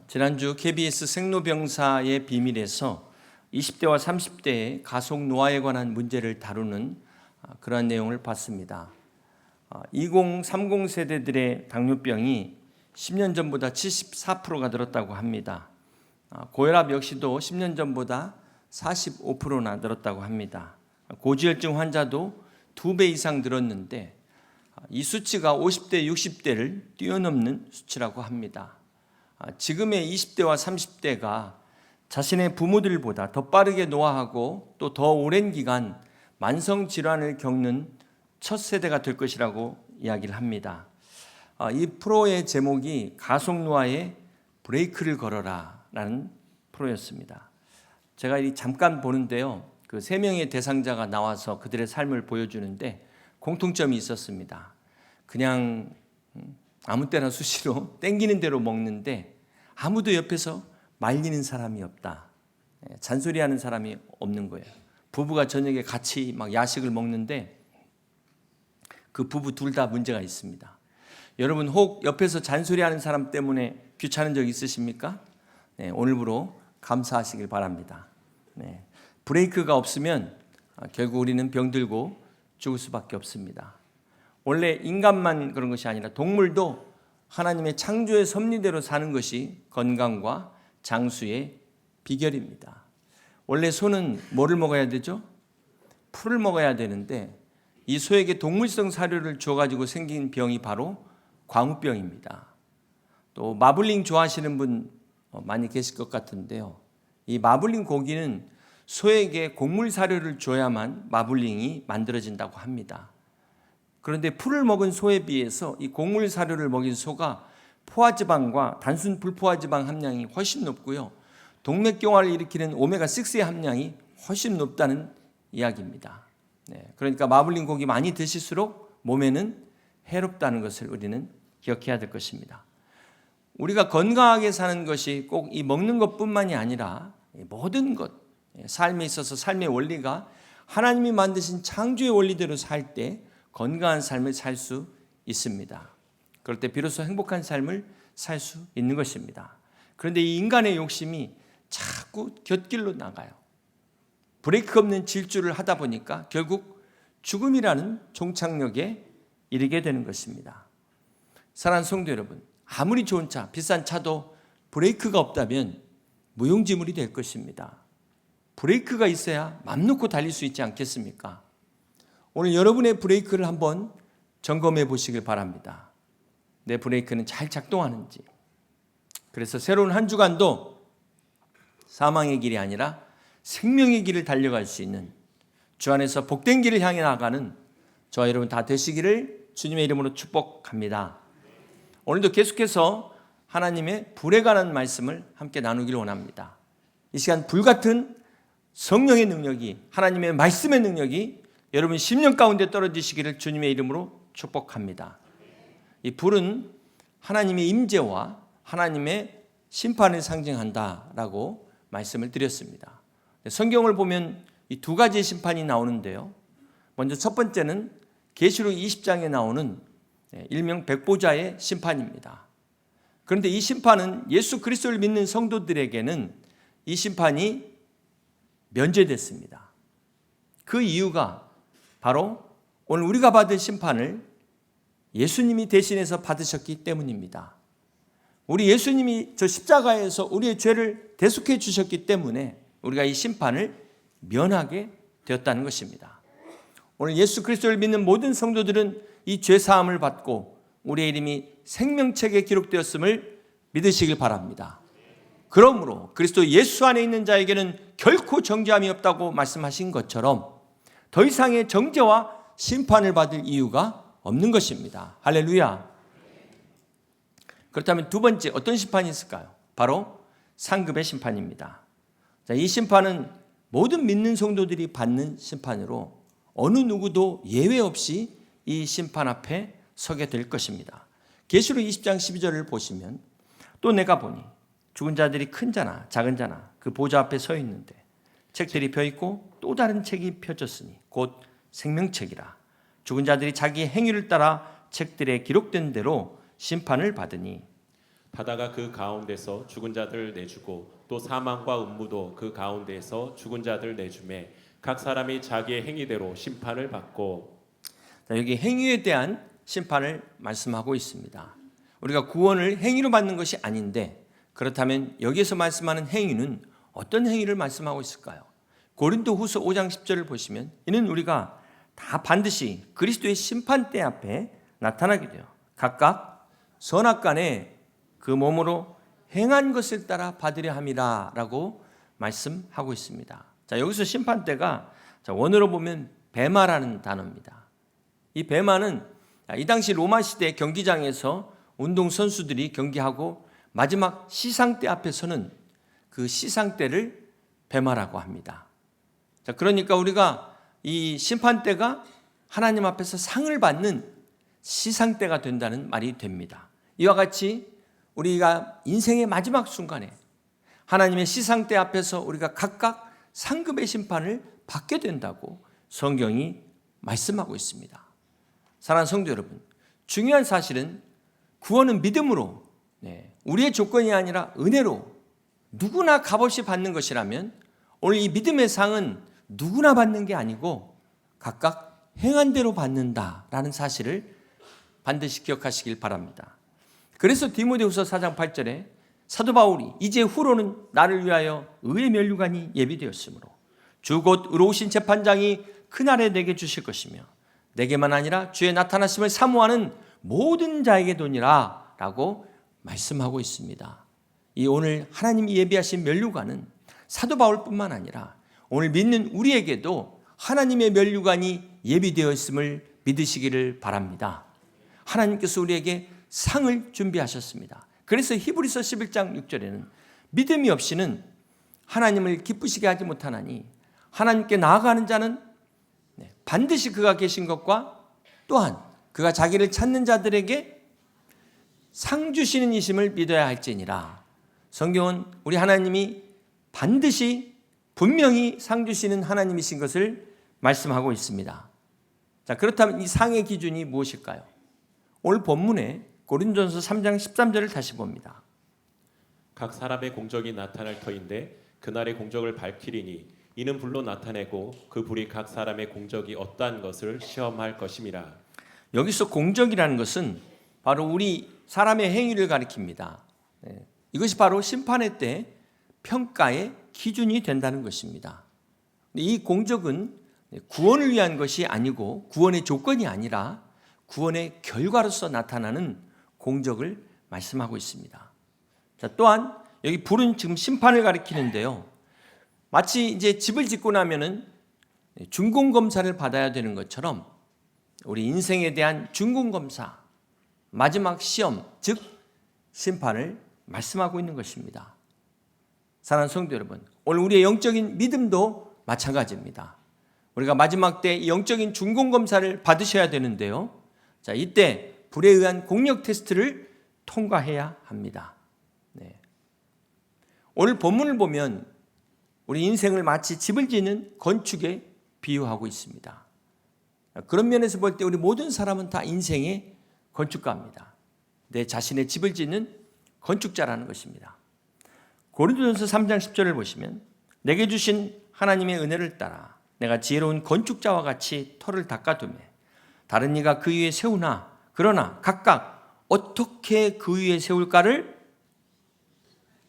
지난주 KBS 생로병사의 비밀에서 20대와 30대의 가속 노화에 관한 문제를 다루는 그러한 내용을 봤습니다. 2030 세대들의 당뇨병이 10년 전보다 74%가 늘었다고 합니다. 고혈압 역시도 10년 전보다 45%나 늘었다고 합니다. 고지혈증 환자도 2배 이상 늘었는데 이 수치가 50대, 60대를 뛰어넘는 수치라고 합니다. 지금의 20대와 30대가 자신의 부모들보다 더 빠르게 노화하고 또 더 오랜 기간 만성 질환을 겪는 첫 세대가 될 것이라고 이야기를 합니다. 이 프로의 제목이 가속 노화에 브레이크를 걸어라 라는 프로였습니다. 제가 잠깐 보는데요, 그 3명의 대상자가 나와서 그들의 삶을 보여주는데 공통점이 있었습니다. 그냥 아무 때나 수시로 땡기는 대로 먹는데 아무도 옆에서 말리는 사람이 없다. 잔소리하는 사람이 없는 거예요. 부부가 저녁에 같이 막 야식을 먹는데 그 부부 둘 다 문제가 있습니다. 여러분 혹 옆에서 잔소리하는 사람 때문에 귀찮은 적 있으십니까? 오늘부로 감사하시길 바랍니다. 브레이크가 없으면 결국 우리는 병들고 죽을 수밖에 없습니다. 원래 인간만 그런 것이 아니라 동물도 하나님의 창조의 섭리대로 사는 것이 건강과 장수의 비결입니다. 원래 소는 뭐를 먹어야 되죠? 풀을 먹어야 되는데 이 소에게 동물성 사료를 줘가지고 생긴 병이 바로 광우병입니다. 또 마블링 좋아하시는 분 많이 계실 것 같은데요, 이 마블링 고기는 소에게 곡물 사료를 줘야만 마블링이 만들어진다고 합니다. 그런데 풀을 먹은 소에 비해서 이 곡물 사료를 먹인 소가 포화지방과 단순 불포화지방 함량이 훨씬 높고요, 동맥경화를 일으키는 오메가6의 함량이 훨씬 높다는 이야기입니다. 그러니까 마블링 고기 많이 드실수록 몸에는 해롭다는 것을 우리는 기억해야 될 것입니다. 우리가 건강하게 사는 것이 꼭 이 먹는 것뿐만이 아니라 모든 것, 삶에 있어서 삶의 원리가 하나님이 만드신 창조의 원리대로 살 때 건강한 삶을 살 수 있습니다. 그럴 때 비로소 행복한 삶을 살 수 있는 것입니다. 그런데 이 인간의 욕심이 자꾸 곁길로 나가요. 브레이크 없는 질주를 하다 보니까 결국 죽음이라는 종착역에 이르게 되는 것입니다. 사랑하는 성도 여러분, 아무리 좋은 차, 비싼 차도 브레이크가 없다면 무용지물이 될 것입니다. 브레이크가 있어야 맘 놓고 달릴 수 있지 않겠습니까? 오늘 여러분의 브레이크를 한번 점검해 보시길 바랍니다. 내 브레이크는 잘 작동하는지. 그래서 새로운 한 주간도 사망의 길이 아니라 생명의 길을 달려갈 수 있는, 주 안에서 복된 길을 향해 나가는 저와 여러분 다 되시기를 주님의 이름으로 축복합니다. 오늘도 계속해서 하나님의 불에 관한 말씀을 함께 나누기를 원합니다. 이 시간 불같은 성령의 능력이, 하나님의 말씀의 능력이 여러분 심령 가운데 떨어지시기를 주님의 이름으로 축복합니다. 이 불은 하나님의 임재와 하나님의 심판을 상징한다라고 말씀을 드렸습니다. 성경을 보면 이 두 가지의 심판이 나오는데요, 먼저 첫 번째는 계시록 20장에 나오는 일명 백보자의 심판입니다. 그런데 이 심판은 예수 그리스도를 믿는 성도들에게는 이 심판이 면제됐습니다. 그 이유가 바로 오늘 우리가 받을 심판을 예수님이 대신해서 받으셨기 때문입니다. 우리 예수님이 저 십자가에서 우리의 죄를 대속해 주셨기 때문에 우리가 이 심판을 면하게 되었다는 것입니다. 오늘 예수 그리스도를 믿는 모든 성도들은 이 죄 사함을 받고 우리의 이름이 생명책에 기록되었음을 믿으시길 바랍니다. 그러므로 그리스도 예수 안에 있는 자에게는 결코 정죄함이 없다고 말씀하신 것처럼 더 이상의 정죄와 심판을 받을 이유가 없는 것입니다. 할렐루야. 그렇다면 두 번째 어떤 심판이 있을까요? 바로 상급의 심판입니다. 이 심판은 모든 믿는 성도들이 받는 심판으로 어느 누구도 예외 없이 이 심판 앞에 서게 될 것입니다. 계시록 20장 12절을 보시면 또 내가 보니 죽은 자들이 큰 자나 작은 자나 그 보좌 앞에 서 있는데 책들이 펴있고 또 다른 책이 펴졌으니 곧 생명책이라. 죽은 자들이 자기 행위를 따라 책들에 기록된 대로 심판을 받으니 바다가 그 가운데서 죽은 자들 내주고 또 사망과 음부도 그 가운데에서 죽은 자들 내주매 각 사람이 자기의 행위대로 심판을 받고. 자, 여기 행위에 대한 심판을 말씀하고 있습니다. 우리가 구원을 행위로 받는 것이 아닌데, 그렇다면 여기에서 말씀하는 행위는 어떤 행위를 말씀하고 있을까요? 고린도후서 5장 10절을 보시면 이는 우리가 다 반드시 그리스도의 심판대 앞에 나타나게 돼요. 각각 선악간에 그 몸으로 행한 것을 따라 받으려 함이라 라고 말씀하고 있습니다. 자, 여기서 심판대가 원어로 보면 베마라는 단어입니다. 이 베마는 이 당시 로마 시대 경기장에서 운동선수들이 경기하고 마지막 시상대 앞에 서는 그 시상대를 베마라고 합니다. 자, 그러니까 우리가 이 심판대가 하나님 앞에서 상을 받는 시상대가 된다는 말이 됩니다. 이와 같이 우리가 인생의 마지막 순간에 하나님의 시상대 앞에서 우리가 각각 상급의 심판을 받게 된다고 성경이 말씀하고 있습니다. 사랑하는 성도 여러분, 중요한 사실은 구원은 믿음으로, 우리의 조건이 아니라 은혜로 누구나 값없이 받는 것이라면 오늘 이 믿음의 상은 누구나 받는 게 아니고 각각 행한 대로 받는다라는 사실을 반드시 기억하시길 바랍니다. 그래서 디모데후서 4장 8절에 사도 바울이 이제 후로는 나를 위하여 의의 면류관이 예비되었으므로 주 곧 의로우신 재판장이 그날에 내게 주실 것이며 내게만 아니라 주의 나타나심을 사모하는 모든 자에게 도니라 라고 말씀하고 있습니다. 이 오늘 하나님이 예비하신 면류관은 사도 바울뿐만 아니라 오늘 믿는 우리에게도 하나님의 면류관이 예비되어 있음을 믿으시기를 바랍니다. 하나님께서 우리에게 상을 준비하셨습니다. 그래서 히브리서 11장 6절에는 믿음이 없이는 하나님을 기쁘시게 하지 못하나니 하나님께 나아가는 자는 반드시 그가 계신 것과 또한 그가 자기를 찾는 자들에게 상 주시는 이심을 믿어야 할지니라. 성경은 우리 하나님이 반드시 분명히 상 주시는 하나님이신 것을 말씀하고 있습니다. 자, 그렇다면 이 상의 기준이 무엇일까요? 오늘 본문에 고린도전서 3장 13절을 다시 봅니다. 각 사람의 공적이 나타날 터인데 그날의 공적을 밝히리니 이는 불로 나타내고 그 불이 각 사람의 공적이 어떠한 것을 시험할 것임이라. 여기서 공적이라는 것은 바로 우리 사람의 행위를 가리킵니다. 이것이 바로 심판의 때 평가의 기준이 된다는 것입니다. 이 공적은 구원을 위한 것이 아니고 구원의 조건이 아니라 구원의 결과로서 나타나는 공적을 말씀하고 있습니다. 자, 또한 여기 불은 지금 심판을 가리키는데요. 마치 이제 집을 짓고 나면은 준공검사를 받아야 되는 것처럼 우리 인생에 대한 준공검사, 마지막 시험, 즉 심판을 말씀하고 있는 것입니다. 사랑하는 성도 여러분, 오늘 우리의 영적인 믿음도 마찬가지입니다. 우리가 마지막 때 영적인 준공검사를 받으셔야 되는데요. 자, 이때 불에 의한 공력 테스트를 통과해야 합니다. 오늘 본문을 보면 우리 인생을 마치 집을 짓는 건축에 비유하고 있습니다. 그런 면에서 볼 때 우리 모든 사람은 다 인생의 건축가입니다. 내 자신의 집을 짓는 건축자라는 것입니다. 고린도전서 3장 10절을 보시면 내게 주신 하나님의 은혜를 따라 내가 지혜로운 건축자와 같이 터를 닦아두매 다른 이가 그 위에 세우나 그러나 각각 어떻게 그 위에 세울까를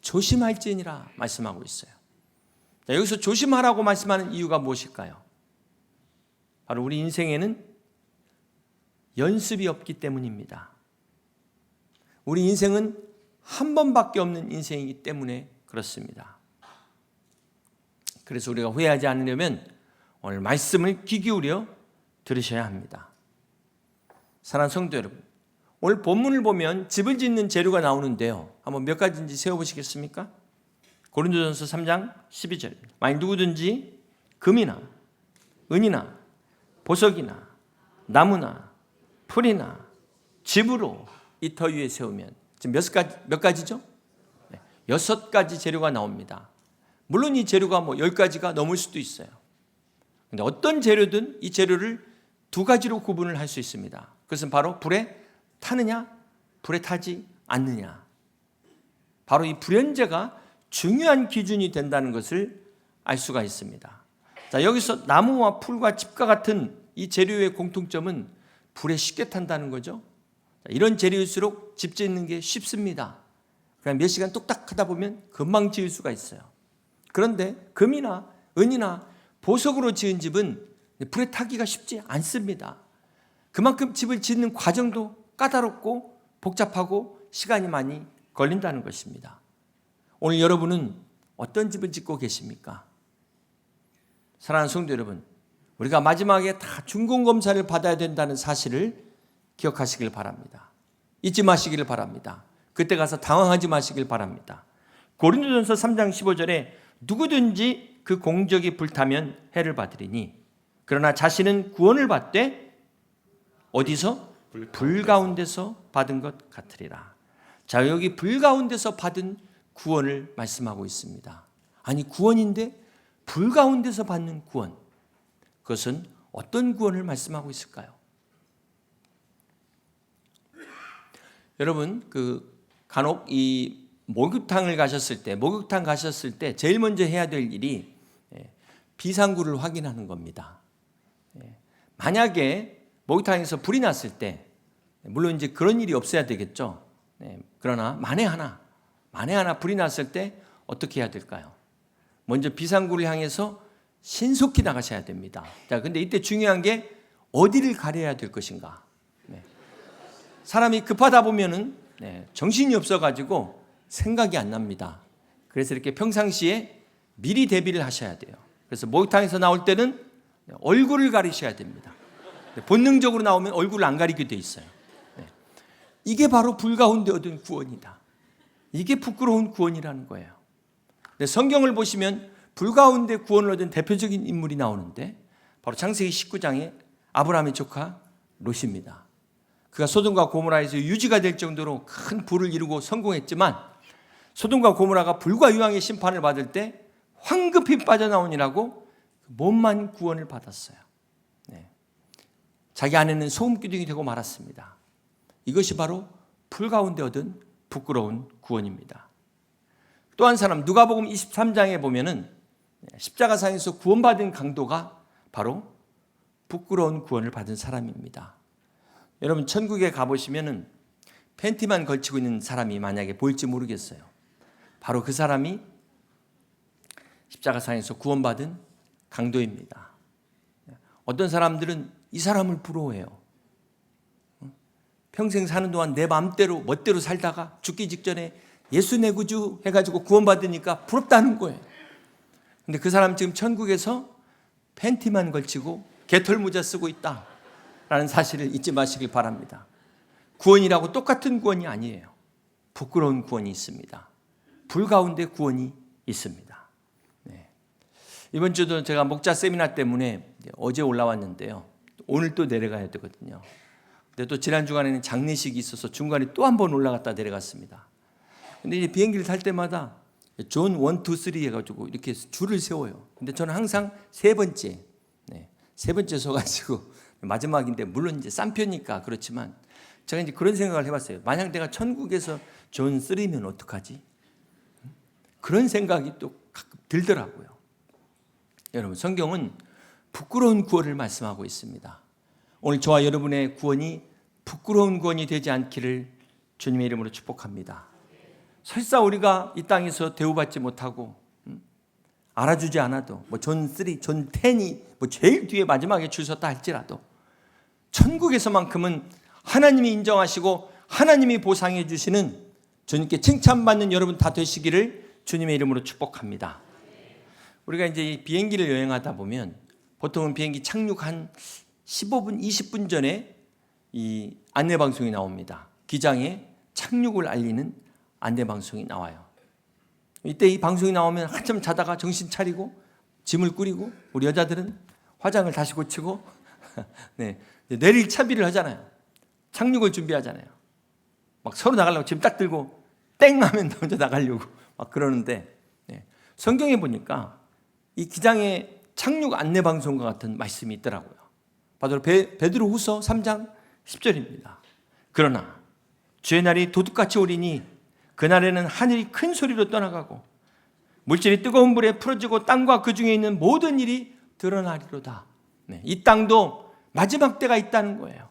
조심할지니라 말씀하고 있어요. 자, 여기서 조심하라고 말씀하는 이유가 무엇일까요? 바로 우리 인생에는 연습이 없기 때문입니다. 우리 인생은 한 번밖에 없는 인생이기 때문에 그렇습니다. 그래서 우리가 후회하지 않으려면 오늘 말씀을 귀 기울여 들으셔야 합니다. 사랑하는 성도 여러분, 오늘 본문을 보면 집을 짓는 재료가 나오는데요. 한번 몇 가지인지 세어보시겠습니까? 고린도전서 3장 12절입니다. 만약 누구든지 금이나 은이나 보석이나 나무나 풀이나 집으로 이 터 위에 세우면 지금 몇 가지죠? 6가지 재료가 나옵니다. 물론 이 재료가 10가지가 넘을 수도 있어요. 그런데 어떤 재료든 이 재료를 2가지로 구분을 할 수 있습니다. 그것은 바로 불에 타느냐, 불에 타지 않느냐. 바로 이 불연제가 중요한 기준이 된다는 것을 알 수가 있습니다. 자, 여기서 나무와 풀과 짚과 같은 이 재료의 공통점은 불에 쉽게 탄다는 거죠. 자, 이런 재료일수록 집 짓는 게 쉽습니다. 그냥 몇 시간 뚝딱 하다 보면 금방 지을 수가 있어요. 그런데 금이나 은이나 보석으로 지은 집은 불에 타기가 쉽지 않습니다. 그만큼 집을 짓는 과정도 까다롭고 복잡하고 시간이 많이 걸린다는 것입니다. 오늘 여러분은 어떤 집을 짓고 계십니까? 사랑하는 성도 여러분, 우리가 마지막에 다 중공검사를 받아야 된다는 사실을 기억하시길 바랍니다. 잊지 마시기를 바랍니다. 그때 가서 당황하지 마시길 바랍니다. 고린도전서 3장 15절에 누구든지 그 공적이 불타면 해를 받으리니 그러나 자신은 구원을 받되 어디서? 불 가운데서 받은 것 같으리라. 자, 여기 불 가운데서 받은 구원을 말씀하고 있습니다. 아니, 구원인데 불 가운데서 받는 구원, 그것은 어떤 구원을 말씀하고 있을까요? 여러분, 간혹 이 목욕탕 가셨을 때 제일 먼저 해야 될 일이 비상구를 확인하는 겁니다. 만약에 목욕탕에서 불이 났을 때, 물론 이제 그런 일이 없어야 되겠죠. 그러나 만에 하나 불이 났을 때 어떻게 해야 될까요? 먼저 비상구를 향해서 신속히 나가셔야 됩니다. 자, 근데 이때 중요한 게 어디를 가려야 될 것인가? 사람이 급하다 보면은 정신이 없어가지고 생각이 안 납니다. 그래서 이렇게 평상시에 미리 대비를 하셔야 돼요. 그래서 목욕탕에서 나올 때는 얼굴을 가리셔야 됩니다. 본능적으로 나오면 얼굴을 안 가리게 돼 있어요. 이게 바로 불 가운데 얻은 구원이다. 이게 부끄러운 구원이라는 거예요. 성경을 보시면 불 가운데 구원을 얻은 대표적인 인물이 나오는데 바로 창세기 19장에 아브라함의 조카 롯입니다. 그가 소돔과 고모라에서 유지가 될 정도로 큰 부를 이루고 성공했지만 소돔과 고모라가 불과 유황의 심판을 받을 때 황급히 빠져나오니라고 몸만 구원을 받았어요. 자기 아내는 소금기둥이 되고 말았습니다. 이것이 바로 불 가운데 얻은 부끄러운 구원입니다. 또 한 사람, 누가복음 23장에 보면은 십자가상에서 구원받은 강도가 바로 부끄러운 구원을 받은 사람입니다. 여러분, 천국에 가보시면은 팬티만 걸치고 있는 사람이 만약에 보일지 모르겠어요. 바로 그 사람이 십자가상에서 구원받은 강도입니다. 어떤 사람들은 이 사람을 부러워해요. 평생 사는 동안 내 마음대로 멋대로 살다가 죽기 직전에 예수 내 구주 해가지고 구원받으니까 부럽다는 거예요. 근데 그 사람 지금 천국에서 팬티만 걸치고 개털 모자 쓰고 있다라는 사실을 잊지 마시길 바랍니다. 구원이라고 똑같은 구원이 아니에요. 부끄러운 구원이 있습니다. 불 가운데 구원이 있습니다. 이번 주도 제가 목자 세미나 때문에 어제 올라왔는데요. 오늘 또 내려가야 되거든요. 근데 또 지난 주간에는 장례식이 있어서 중간에 또 한 번 올라갔다 내려갔습니다. 근데 이제 비행기를 탈 때마다 존 1, 2, 3 해가지고 이렇게 줄을 세워요. 근데 저는 항상 세 번째 서가지고 마지막인데 물론 이제 싼 편이니까 그렇지만 제가 이제 그런 생각을 해봤어요. 만약 내가 천국에서 존 3면 어떡하지? 그런 생각이 또 가끔 들더라고요. 여러분, 성경은 부끄러운 구원을 말씀하고 있습니다. 오늘 저와 여러분의 구원이 부끄러운 구원이 되지 않기를 주님의 이름으로 축복합니다. 설사 우리가 이 땅에서 대우받지 못하고 알아주지 않아도 존 3, 존 10이 제일 뒤에 마지막에 줄 섰다 할지라도 천국에서만큼은 하나님이 인정하시고 하나님이 보상해 주시는 주님께 칭찬받는 여러분 다 되시기를 주님의 이름으로 축복합니다. 우리가 이제 이 비행기를 여행하다 보면 보통은 비행기 착륙 한 15분, 20분 전에 이 안내방송이 나옵니다. 기장에 착륙을 알리는 안내방송이 나와요. 이때 이 방송이 나오면 한참 자다가 정신 차리고 짐을 꾸리고 우리 여자들은 화장을 다시 고치고 내릴 차비를 하잖아요. 착륙을 준비하잖아요. 막 서로 나가려고 짐 딱 들고 땡 하면 먼저 나가려고 막 그러는데 성경에 보니까 이 기장의 착륙 안내 방송과 같은 말씀이 있더라고요. 바로 베드로후서 3장 10절입니다. 그러나 주의 날이 도둑같이 오리니 그날에는 하늘이 큰 소리로 떠나가고 물질이 뜨거운 불에 풀어지고 땅과 그 중에 있는 모든 일이 드러나리로다. 이 땅도 마지막 때가 있다는 거예요.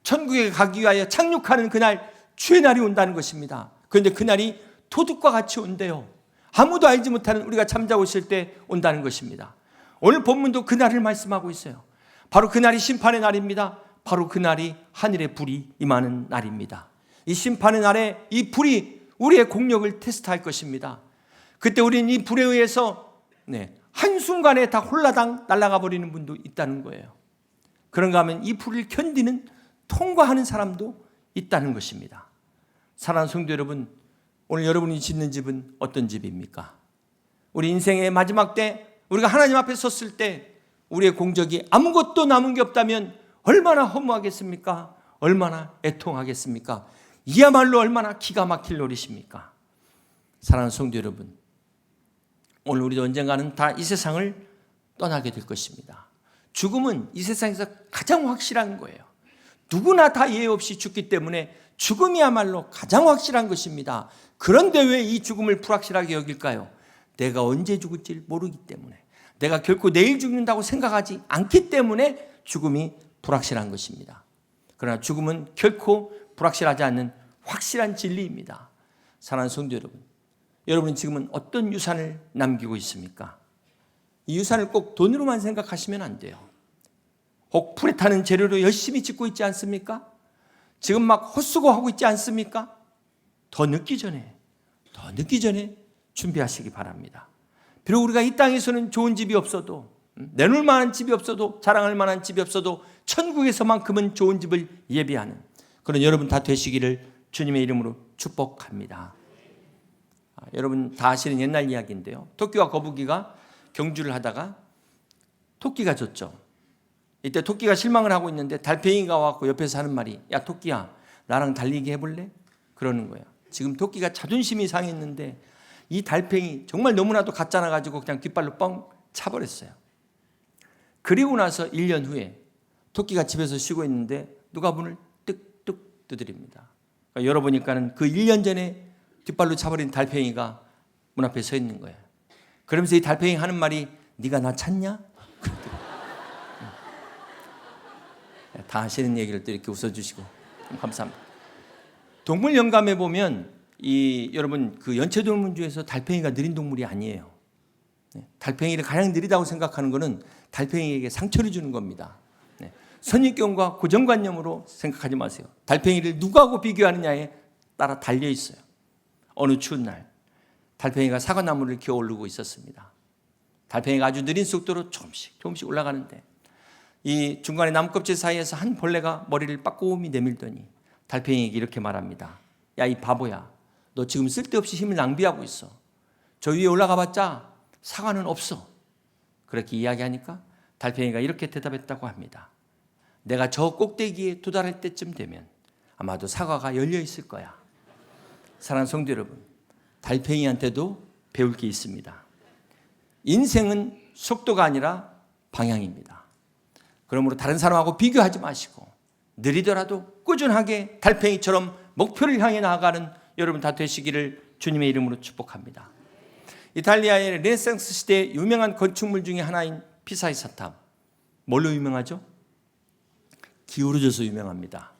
천국에 가기 위하여 착륙하는 그날, 주의 날이 온다는 것입니다. 그런데 그날이 도둑과 같이 온대요. 아무도 알지 못하는 우리가 잠자고 있을 때 온다는 것입니다. 오늘 본문도 그날을 말씀하고 있어요. 바로 그날이 심판의 날입니다. 바로 그날이 하늘의 불이 임하는 날입니다. 이 심판의 날에 이 불이 우리의 공력을 테스트할 것입니다. 그때 우리는 이 불에 의해서 한순간에 다 홀라당 날아가 버리는 분도 있다는 거예요. 그런가 하면 이 불을 견디는, 통과하는 사람도 있다는 것입니다. 사랑하는 성도 여러분, 오늘 여러분이 짓는 집은 어떤 집입니까? 우리 인생의 마지막 때 우리가 하나님 앞에 섰을 때 우리의 공적이 아무것도 남은 게 없다면 얼마나 허무하겠습니까? 얼마나 애통하겠습니까? 이야말로 얼마나 기가 막힐 노릇입니까? 사랑하는 성도 여러분, 오늘 우리도 언젠가는 다 이 세상을 떠나게 될 것입니다. 죽음은 이 세상에서 가장 확실한 거예요. 누구나 다 예외 없이 죽기 때문에 죽음이야말로 가장 확실한 것입니다. 그런데 왜 이 죽음을 불확실하게 여길까요? 내가 언제 죽을지 모르기 때문에, 내가 결코 내일 죽는다고 생각하지 않기 때문에 죽음이 불확실한 것입니다. 그러나 죽음은 결코 불확실하지 않는 확실한 진리입니다. 사랑하는 성도 여러분, 여러분은 지금은 어떤 유산을 남기고 있습니까? 이 유산을 꼭 돈으로만 생각하시면 안 돼요. 혹 불에 타는 재료로 열심히 짓고 있지 않습니까? 지금 막 헛수고하고 있지 않습니까? 더 늦기 전에 준비하시기 바랍니다. 비록 우리가 이 땅에서는 좋은 집이 없어도, 내놓을 만한 집이 없어도, 자랑할 만한 집이 없어도 천국에서만큼은 좋은 집을 예비하는 그런 여러분 다 되시기를 주님의 이름으로 축복합니다. 여러분 다 아시는 옛날 이야기인데요. 토끼와 거북이가 경주를 하다가 토끼가 졌죠. 이때 토끼가 실망을 하고 있는데 달팽이가 와서 옆에서 하는 말이, 야 토끼야, 나랑 달리기 해볼래? 그러는 거예요. 지금 토끼가 자존심이 상했는데 이 달팽이 정말 너무나도 가짜나 가지고 그냥 뒷발로 뻥 차버렸어요. 그리고 나서 1년 후에 토끼가 집에서 쉬고 있는데 누가 문을 뚝뚝 두드립니다. 그러니까 열어보니까는 그 1년 전에 뒷발로 차버린 달팽이가 문 앞에 서 있는 거예요. 그러면서 이 달팽이 하는 말이, 네가 나 찾냐? 다 아시는 얘기를 또 이렇게 웃어주시고 감사합니다. 동물 영감에 보면 여러분 그 연체동물 중에서 달팽이가 느린 동물이 아니에요. 달팽이를 가장 느리다고 생각하는 것은 달팽이에게 상처를 주는 겁니다. 선입견과 고정관념으로 생각하지 마세요. 달팽이를 누구하고 비교하느냐에 따라 달려 있어요. 어느 추운 날 달팽이가 사과나무를 기어 오르고 있었습니다. 달팽이가 아주 느린 속도로 조금씩 올라가는데 이 중간에 나무껍질 사이에서 한 벌레가 머리를 빠꼼히 내밀더니 달팽이에게 이렇게 말합니다. 야, 이 바보야, 너 지금 쓸데없이 힘을 낭비하고 있어. 저 위에 올라가봤자 사과는 없어. 그렇게 이야기하니까 달팽이가 이렇게 대답했다고 합니다. 내가 저 꼭대기에 도달할 때쯤 되면 아마도 사과가 열려 있을 거야. 사랑하는 성도 여러분, 달팽이한테도 배울 게 있습니다. 인생은 속도가 아니라 방향입니다. 그러므로 다른 사람하고 비교하지 마시고 느리더라도 꾸준하게 달팽이처럼 목표를 향해 나아가는 여러분 다 되시기를 주님의 이름으로 축복합니다. 이탈리아의 르네상스 시대의 유명한 건축물 중에 하나인 피사의 사탑, 뭘로 유명하죠? 기울어져서 유명합니다.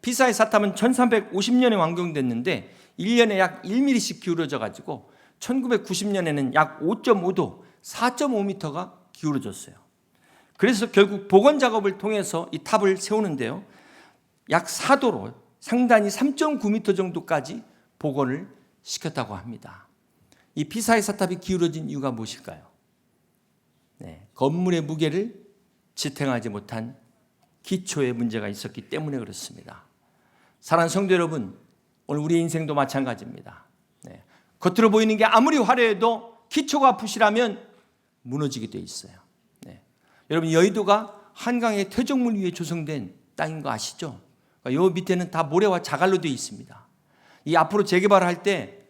피사의 사탑은 1350년에 완공됐는데 1년에 약 1mm씩 기울어져 가지고 1990년에는 약 5.5도, 4.5m가 기울어졌어요. 그래서 결국 복원 작업을 통해서 이 탑을 세우는데요, 약 4도로 상단이 3.9m 정도까지 복원을 시켰다고 합니다. 이 피사의 사탑이 기울어진 이유가 무엇일까요? 건물의 무게를 지탱하지 못한 기초에 문제가 있었기 때문에 그렇습니다. 사랑하는 성도 여러분, 오늘 우리 인생도 마찬가지입니다. 겉으로 보이는 게 아무리 화려해도 기초가 부실하면 무너지게 돼 있어요. 여러분, 여의도가 한강의 퇴적물 위에 조성된 땅인 거 아시죠? 요 밑에는 다 모래와 자갈로 되어 있습니다. 이 앞으로 재개발을 할 때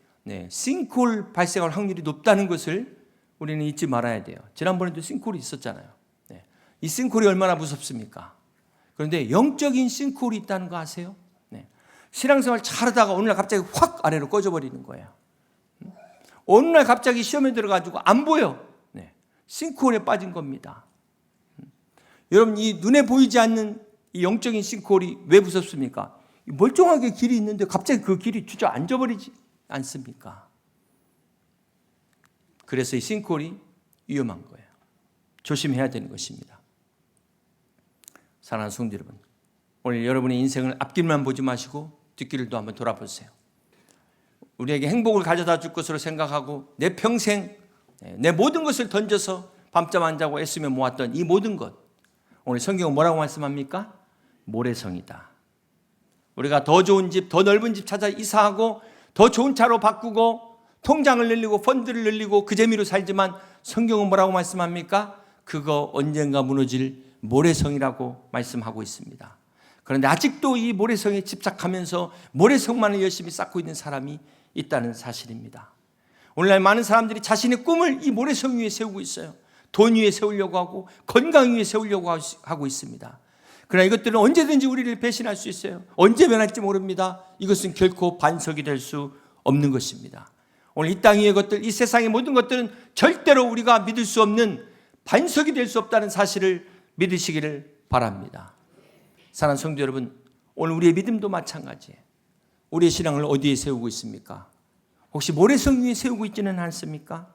싱크홀 발생할 확률이 높다는 것을 우리는 잊지 말아야 돼요. 지난번에도 싱크홀이 있었잖아요. 이 싱크홀이 얼마나 무섭습니까? 그런데 영적인 싱크홀이 있다는 거 아세요? 신앙생활 잘하다가 어느 날 갑자기 확 아래로 꺼져버리는 거예요. 어느 날 갑자기 시험에 들어가지고 안 보여. 싱크홀에 빠진 겁니다. 여러분, 이 눈에 보이지 않는 이 영적인 싱크홀이 왜 무섭습니까? 멀쩡하게 길이 있는데 갑자기 그 길이 주저앉아버리지 않습니까? 그래서 이 싱크홀이 위험한 거예요. 조심해야 되는 것입니다. 사랑하는 성도 여러분, 오늘 여러분의 인생을 앞길만 보지 마시고 뒷길도 한번 돌아보세요. 우리에게 행복을 가져다 줄 것으로 생각하고 내 평생 내 모든 것을 던져서 밤잠 안 자고 애쓰며 모았던 이 모든 것, 오늘 성경은 뭐라고 말씀합니까? 모래성이다. 우리가 더 좋은 집, 더 넓은 집 찾아 이사하고 더 좋은 차로 바꾸고 통장을 늘리고 펀드를 늘리고 그 재미로 살지만 성경은 뭐라고 말씀합니까? 그거 언젠가 무너질 모래성이라고 말씀하고 있습니다. 그런데 아직도 이 모래성에 집착하면서 모래성만을 열심히 쌓고 있는 사람이 있다는 사실입니다. 오늘날 많은 사람들이 자신의 꿈을 이 모래성 위에 세우고 있어요. 돈 위에 세우려고 하고 건강 위에 세우려고 하고 있습니다. 그러나 이것들은 언제든지 우리를 배신할 수 있어요. 언제 변할지 모릅니다. 이것은 결코 반석이 될 수 없는 것입니다. 오늘 이 땅 위의 것들, 이 세상의 모든 것들은 절대로 우리가 믿을 수 없는 반석이 될 수 없다는 사실을 믿으시기를 바랍니다. 사랑하는 성도 여러분, 오늘 우리의 믿음도 마찬가지예요. 우리의 신앙을 어디에 세우고 있습니까? 혹시 모래성 위에 세우고 있지는 않습니까?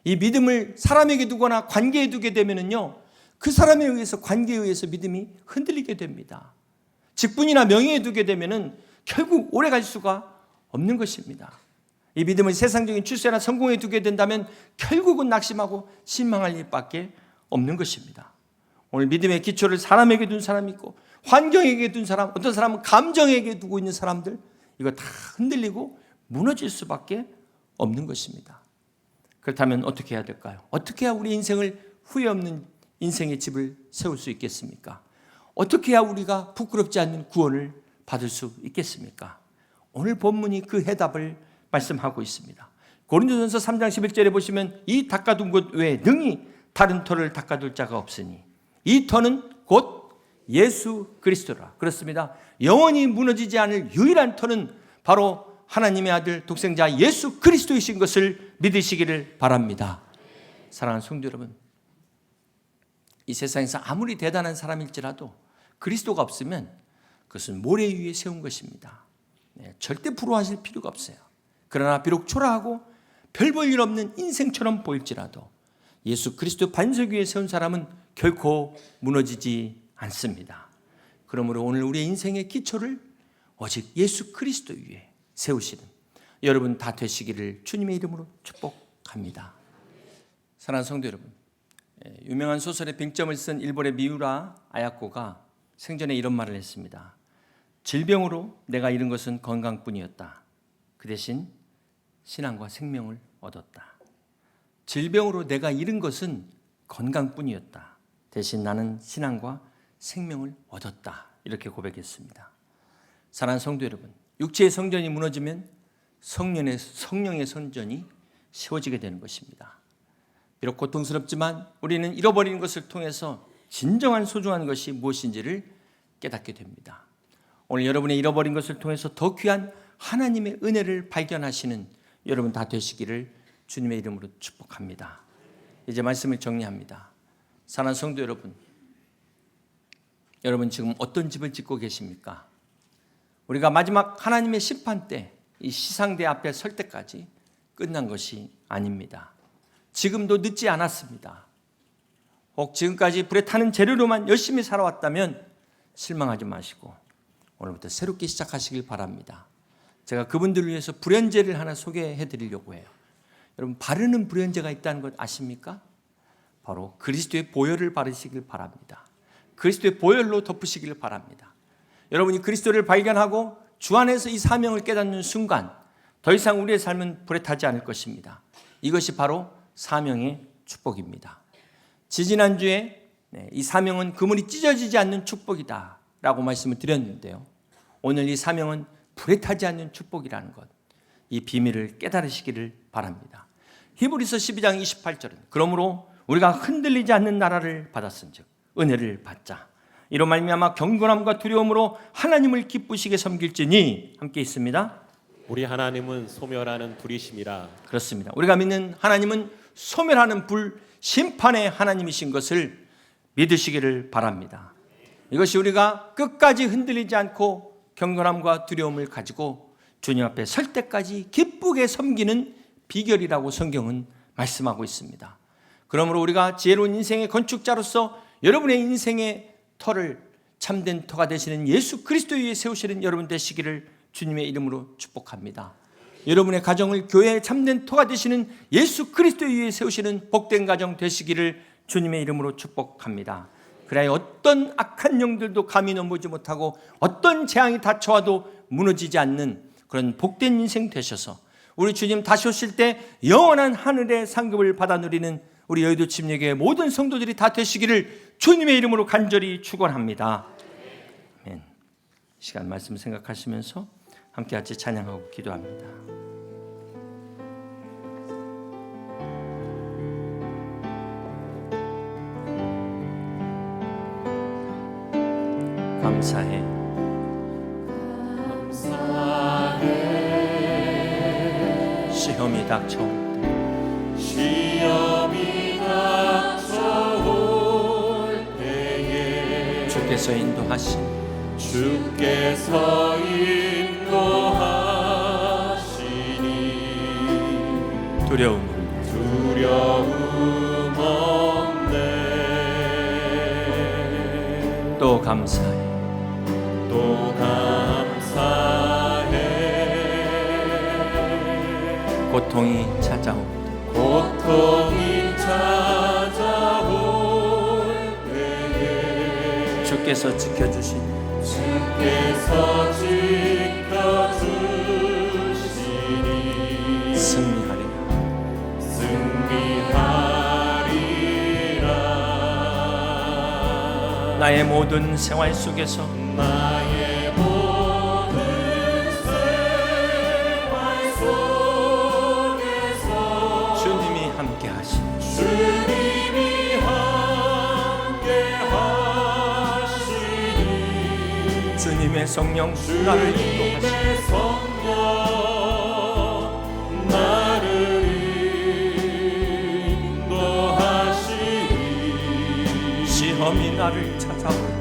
이 믿음을 사람에게 두거나 관계에 두게 되면요, 그 사람에 의해서, 관계에 의해서 믿음이 흔들리게 됩니다. 직분이나 명예에 두게 되면은 결국 오래 갈 수가 없는 것입니다. 이 믿음을 세상적인 출세나 성공에 두게 된다면 결국은 낙심하고 실망할 일밖에 없는 것입니다. 오늘 믿음의 기초를 사람에게 둔 사람이 있고 환경에게 둔 사람, 어떤 사람은 감정에게 두고 있는 사람들, 이거 다 흔들리고 무너질 수밖에 없는 것입니다. 그렇다면 어떻게 해야 될까요? 어떻게 해야 우리 인생을 후회 없는 인생의 집을 세울 수 있겠습니까? 어떻게 해야 우리가 부끄럽지 않는 구원을 받을 수 있겠습니까? 오늘 본문이 그 해답을 말씀하고 있습니다. 고린도전서 3장 11절에 보시면 이 닦아둔 것 외에 능히 다른 터를 닦아둘 자가 없으니 이 터는 곧 예수 그리스도라. 그렇습니다. 영원히 무너지지 않을 유일한 터는 바로 하나님의 아들 독생자 예수 그리스도이신 것을 믿으시기를 바랍니다. 사랑하는 성도 여러분, 이 세상에서 아무리 대단한 사람일지라도 그리스도가 없으면 그것은 모래 위에 세운 것입니다. 절대 부러워하실 필요가 없어요. 그러나 비록 초라하고 별 볼 일 없는 인생처럼 보일지라도 예수 그리스도 반석 위에 세운 사람은 결코 무너지지 않습니다. 그러므로 오늘 우리의 인생의 기초를 오직 예수 그리스도 위에 세우시는 여러분 다 되시기를 주님의 이름으로 축복합니다. 사랑하는 성도 여러분, 유명한 소설의 빙점을 쓴 일본의 미우라 아야코가 생전에 이런 말을 했습니다. 질병으로 내가 잃은 것은 건강뿐이었다. 그 대신 신앙과 생명을 얻었다. 질병으로 내가 잃은 것은 건강뿐이었다. 대신 나는 신앙과 생명을 얻었다. 이렇게 고백했습니다. 사랑하는 성도 여러분, 육체의 성전이 무너지면 성령의 성전이 세워지게 되는 것입니다. 비록 고통스럽지만 우리는 잃어버린 것을 통해서 진정한 소중한 것이 무엇인지를 깨닫게 됩니다. 오늘 여러분의 잃어버린 것을 통해서 더 귀한 하나님의 은혜를 발견하시는 여러분 다 되시기를 주님의 이름으로 축복합니다. 이제 말씀을 정리합니다. 사랑하는 성도 여러분, 여러분 지금 어떤 집을 짓고 계십니까? 우리가 마지막 하나님의 심판 때 이 시상대 앞에 설 때까지 끝난 것이 아닙니다. 지금도 늦지 않았습니다. 혹 지금까지 불에 타는 재료로만 열심히 살아왔다면 실망하지 마시고 오늘부터 새롭게 시작하시길 바랍니다. 제가 그분들을 위해서 불연제를 하나 소개해 드리려고 해요. 여러분, 바르는 불연제가 있다는 것 아십니까? 바로 그리스도의 보혈을 바르시길 바랍니다. 그리스도의 보혈로 덮으시기를 바랍니다. 여러분이 그리스도를 발견하고 주 안에서 이 사명을 깨닫는 순간 더 이상 우리의 삶은 불에 타지 않을 것입니다. 이것이 바로 사명의 축복입니다. 지지난주에 이 사명은 그물이 찢어지지 않는 축복이다 라고 말씀을 드렸는데요. 오늘 이 사명은 불에 타지 않는 축복이라는 것, 이 비밀을 깨달으시기를 바랍니다. 히브리서 12장 28절은 그러므로 우리가 흔들리지 않는 나라를 받았은즉 은혜를 받자. 이로 말미암아 경건함과 두려움으로 하나님을 기쁘시게 섬길지니. 함께 있습니다. 우리 하나님은 소멸하는 불이심이라. 그렇습니다. 우리가 믿는 하나님은 소멸하는 불, 심판의 하나님이신 것을 믿으시기를 바랍니다. 이것이 우리가 끝까지 흔들리지 않고 경건함과 두려움을 가지고 주님 앞에 설 때까지 기쁘게 섬기는 비결이라고 성경은 말씀하고 있습니다. 그러므로 우리가 지혜로운 인생의 건축자로서 여러분의 인생의 터를 참된 터가 되시는 예수 그리스도 위에 세우시는 여러분 되시기를 주님의 이름으로 축복합니다. 여러분의 가정을 교회의 참된 터가 되시는 예수 그리스도 위에 세우시는 복된 가정 되시기를 주님의 이름으로 축복합니다. 그래야 어떤 악한 영들도 감히 넘보지 못하고 어떤 재앙이 닥쳐와도 무너지지 않는 그런 복된 인생 되셔서 우리 주님 다시 오실 때 영원한 하늘의 상급을 받아 누리는 우리 여의도 침례교회 모든 성도들이 다 되시기를 주님의 이름으로 간절히 축원합니다. 아멘. 시간 말씀 생각하시면서 함께 같이 찬양하고 기도합니다. 감사해. 시험이 닥쳐올 때에 주께서 인도하시니 두려움 없네. 또 감사해. 고통이 찾아올 때에 주께서 지켜주시니 승리하리라. 나의 모든 생활 속에서 주님이 함께 하시니 주님의 성령 나를 인도하시니 시험이 나를 찾아올 때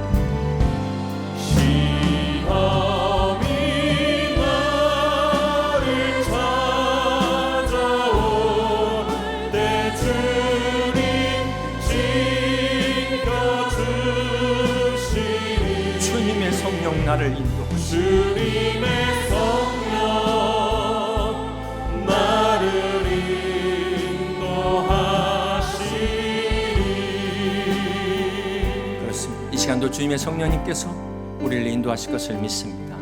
주님의 성령 나를 인도하시니 그렇습니다. 이 시간도 주님의 성령님께서 우리를 인도하실 것을 믿습니다.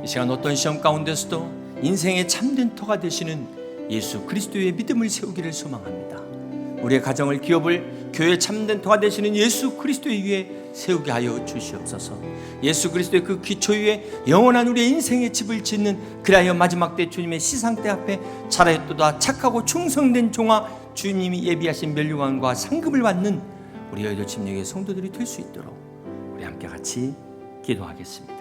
이 시간 어떤 시험 가운데서도 인생의 참된 터가 되시는 예수 그리스도의 믿음을 세우기를 소망합니다. 우리의 가정을, 기업을 교회의 참된 터가 되시는 예수 그리스도 위에 세우게 하여 주시옵소서. 예수 그리스도의 그 기초 위에 영원한 우리의 인생의 집을 짓는, 그리하여 마지막 때 주님의 시상대 앞에 잘하였도다 착하고 충성된 종아, 주님이 예비하신 면류관과 상급을 받는 우리 여의도 침례교회 성도들이 될 수 있도록 우리 함께 같이 기도하겠습니다.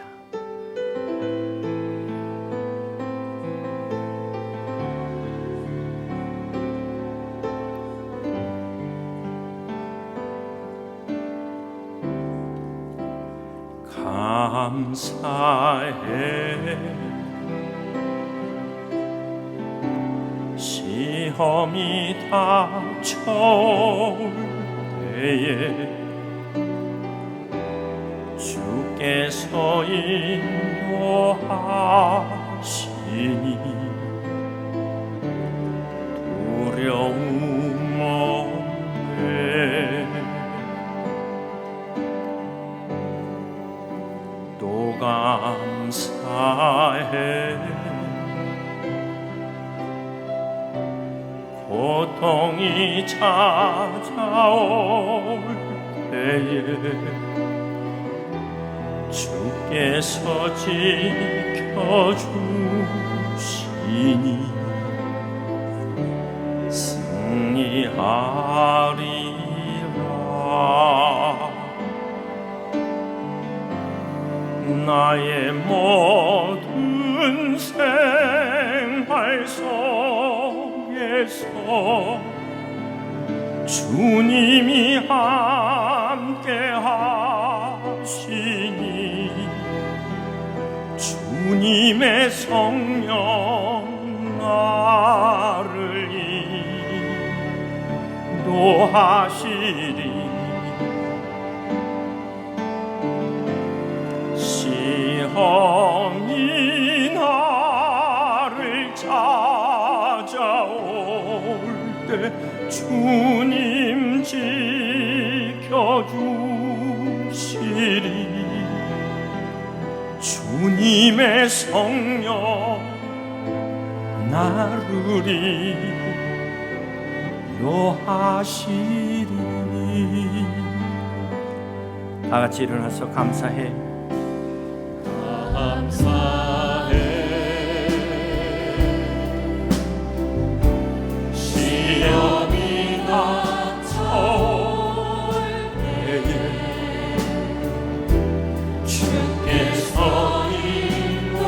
감사해. 시험이 닥쳐올 때에 주께서 인도하시니 두려움 없네. 또 감사해. 고통이 찾아올 때에 주께서 지켜주시니 승리하리라. 나의 모든 생활 속에서 주님이 함께 하시니 주님의 성령 나를 인도하시리. 시험이 나를 찾아올 때 주님 지켜주시리. 주님의 성령 나를 인도하시리. 다 같이 일어나서 감사해. 감사해. 시험이 닥쳐올 때에 주께서 인도하시니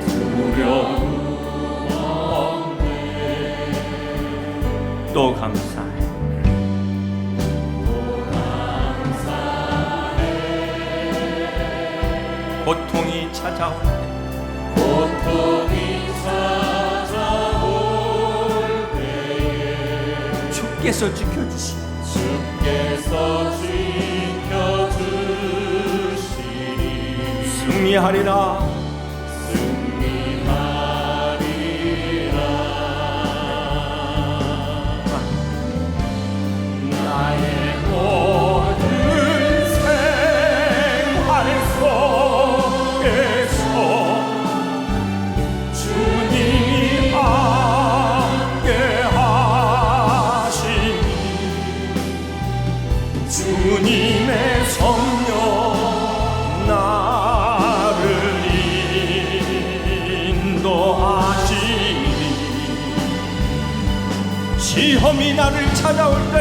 두려움 없네. 또 감사해. 고통이 찾아올 때에 주께서 지켜주시니 승리하리라. 나의 모든 생활 속에서 주님이 함께 하시니 주님의 성령 나를 인도하시니. 시험이 나를 찾아올 때